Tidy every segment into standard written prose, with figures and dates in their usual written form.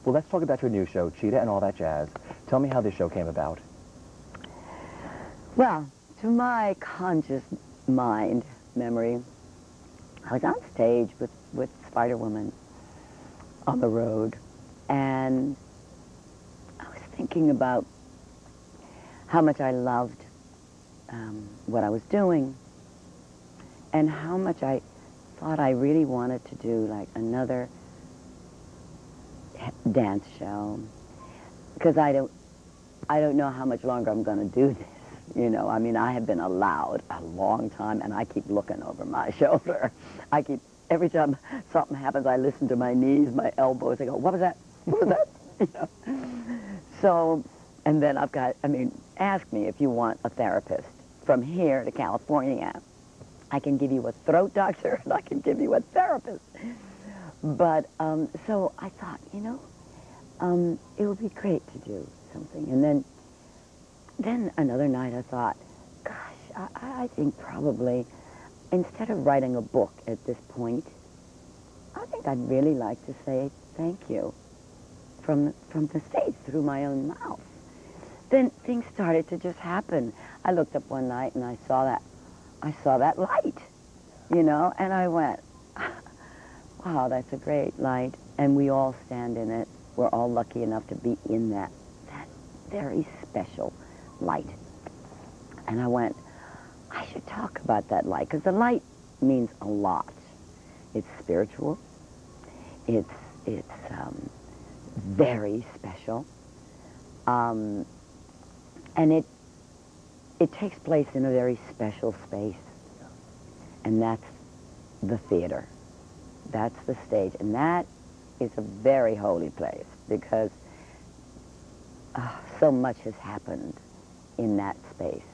Well, let's talk about your new show, Cheetah and All That Jazz. Tell me how this show came about. Well, to my conscious mind, memory, I was on stage with Spider-Woman on the road, and I was thinking about how much I loved what I was doing, and how much I thought I really wanted to do like another dance show, because I don't know how much longer I'm going to do this. You know, I mean, I have been allowed a long time, and I keep looking over my shoulder. Every time something happens, I listen to my knees, my elbows. I go, what was that? What was that? You know? So, and then ask me if you want a therapist. From here to California, I can give you a throat doctor, and I can give you a therapist. But, so I thought, you know, it would be great to do something. And then another night I thought, gosh, I think probably, instead of writing a book at this point, I think I'd really like to say thank you from the stage, through my own mouth. Then things started to just happen. I looked up one night and I saw that light, you know, and I went, wow, that's a great light. And we all stand in it. We're all lucky enough to be in that very special light. And I went, I should talk about that light, because the light means a lot. It's spiritual. It's very special. And it takes place in a very special space. And that's the theater. That's the stage. And that is a very holy place, because so much has happened in that space.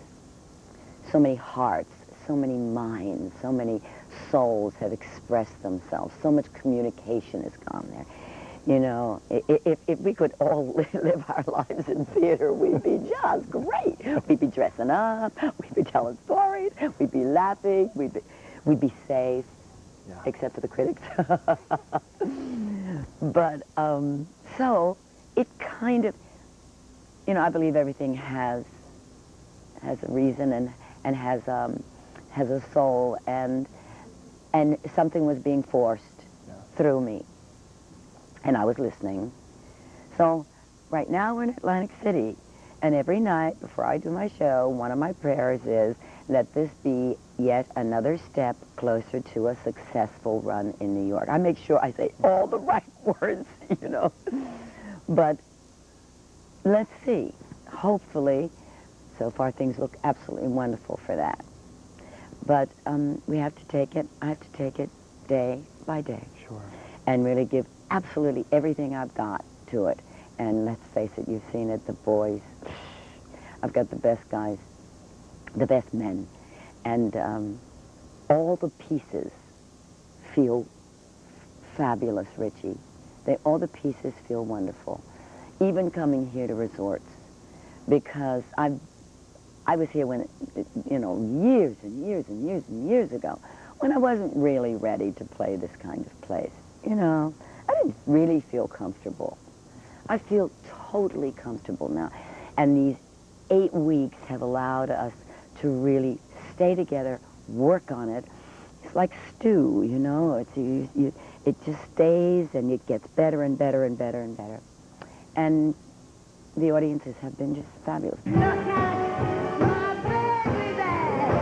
So many hearts, so many minds, so many souls have expressed themselves. So much communication has gone there. You know, if we could all live our lives in theater, we'd be just great. We'd be dressing up, we'd be telling stories, we'd be laughing, we'd be safe, yeah. Except for the critics. But, so, it kind of, you know, I believe everything has a reason and has a soul, and something was being forced through me, and I was listening. So right now we're in Atlantic City, and every night before I do my show, one of my prayers is, let this be yet another step closer to a successful run in New York. I make sure I say all the right words, you know. But let's see. Hopefully, so far things look absolutely wonderful for that. But we have to take it, I have to take it day by day. Sure. And really give absolutely everything I've got to it. And let's face it, you've seen it, the boys. I've got the best guys, the best men. And all the pieces feel fabulous, Richie. All the pieces feel wonderful. Even coming here to resorts, because I was here when, you know, years and years and years and years ago, when I wasn't really ready to play this kind of place. You know, I didn't really feel comfortable. I feel totally comfortable now. And these 8 weeks have allowed us to really stay together, work on it. It's like stew, you know. It just stays, and it gets better and better and better and better. And the audiences have been just fabulous. Look at my baby there.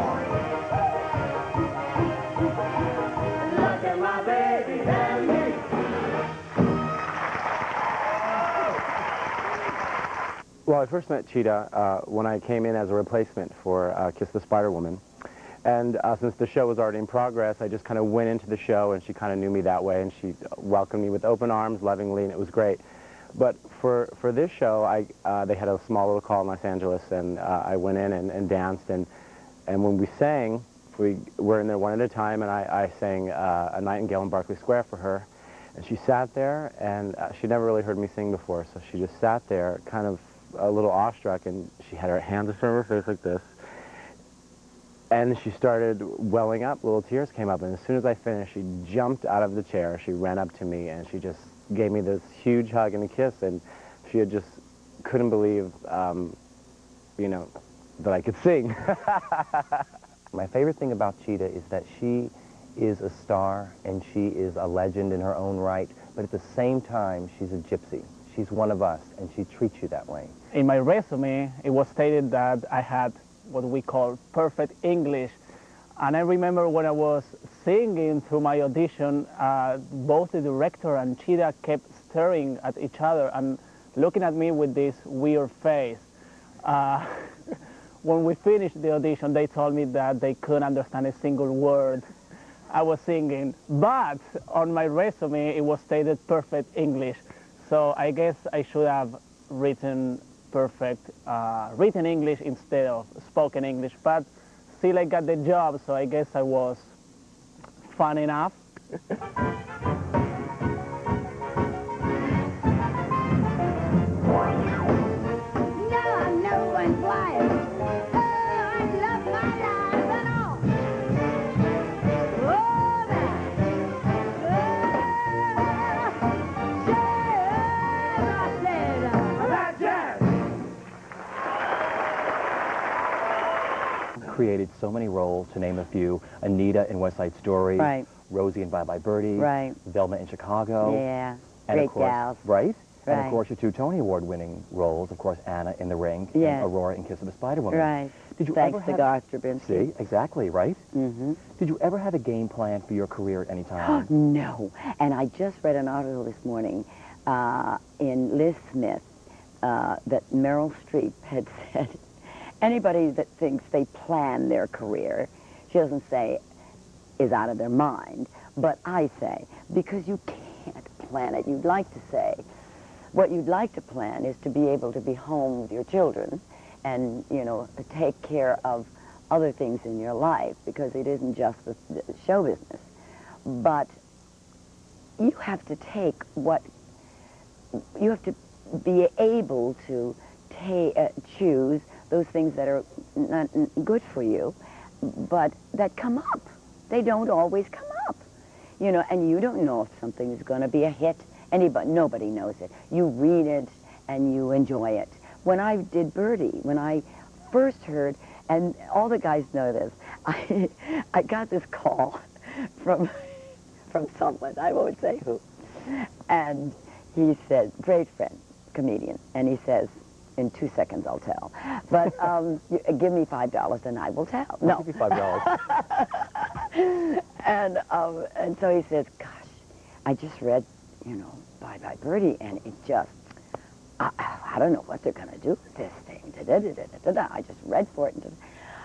Look at my baby and me. Well, I first met Cheetah when I came in as a replacement for Kiss the Spider-Woman. And since the show was already in progress, I just kind of went into the show, and she kind of knew me that way, and she welcomed me with open arms, lovingly, and it was great. But for this show, they had a small little call in Los Angeles, and I went in and danced, and when we sang, we were in there one at a time, and I sang A Nightingale in Berkeley Square for her, and she sat there, and she never really heard me sing before, so she just sat there, kind of a little awestruck, and she had her hands in front of her face like this, and she started welling up, little tears came up, and as soon as I finished, she jumped out of the chair, she ran up to me, and she just gave me this huge hug and a kiss, and she had just couldn't believe, you know, that I could sing. My favorite thing about Chita is that she is a star and she is a legend in her own right, but at the same time, she's a gypsy. She's one of us, and she treats you that way. In my resume, it was stated that I had what we call perfect English. And I remember when I was singing through my audition, both the director and Chita kept staring at each other and looking at me with this weird face. When we finished the audition, they told me that they couldn't understand a single word I was singing. But on my resume, it was stated perfect English. So I guess I should have written written English instead of spoken English. But still I got the job, so I guess I was fun enough. Created so many roles, to name a few: Anita in West Side Story, Right. Rosie in Bye Bye Birdie, Right. Velma in Chicago, Yeah, and great of course, gals. right? And Right. of course, your 2 Tony Award-winning roles, of course, Anna in The Ring Yes. and Aurora in Kiss of the Spider Woman. Right. Did you Thanks ever to have, Garth Drabinsky. See, exactly, right? Mm-hmm. Did you ever have a game plan for your career at any time? No. And I just read an article this morning in Liz Smith that Meryl Streep had said, anybody that thinks they plan their career, she doesn't say is out of their mind, but I say, because you can't plan it. You'd like to say, what you'd like to plan is to be able to be home with your children and, you know, take care of other things in your life, because it isn't just the show business. But you have to take what, you have to be able to choose those things that are not good for you, but that come up. They don't always come up, you know, and you don't know if something is going to be a hit. Nobody knows it. You read it and you enjoy it. When I did Birdie, when I first heard, and all the guys know this, I got this call from someone, I won't say who, and he said, great friend, comedian, and he says, in 2 seconds I'll tell, but give me $5 and I will tell. No. I'll give you $5. And so he says, gosh, I just read, you know, Bye Bye Birdie, and it just, I don't know what they're going to do with this thing. I just read for it. And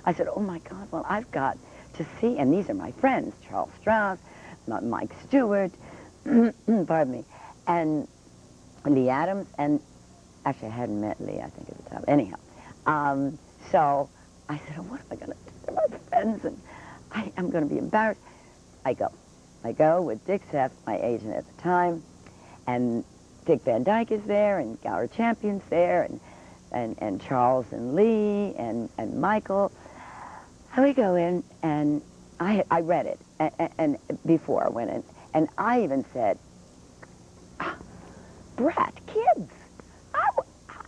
I said, oh my God, well, I've got to see, and these are my friends, Charles Strauss, Mike Stewart, pardon me, and Lee Adams, and actually I hadn't met Lee, I think, at the time. Anyhow, so I said, oh, what am I going to do? They're my friends, and I'm going to be embarrassed. I go with Dick Seff, my agent at the time, and Dick Van Dyke is there, and Gower Champion's there, and Charles and Lee and Michael. And we go in, and I read it and before I went in, and I even said, brat kids. I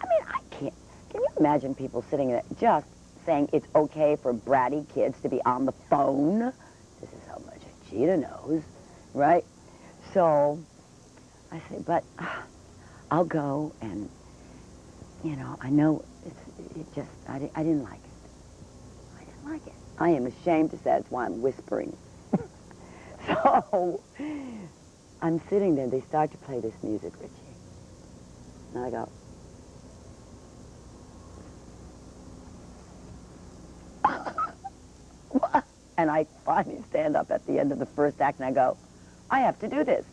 mean, I can't. Can you imagine people sitting there just saying it's okay for bratty kids to be on the phone? This is how much Chita knows, right? So I say, but I'll go, and, you know, I know I didn't like it. I didn't like it. I am ashamed to say that's why I'm whispering. So I'm sitting there, they start to play this music, Richie. And I go, what? And I finally stand up at the end of the first act and I go, I have to do this.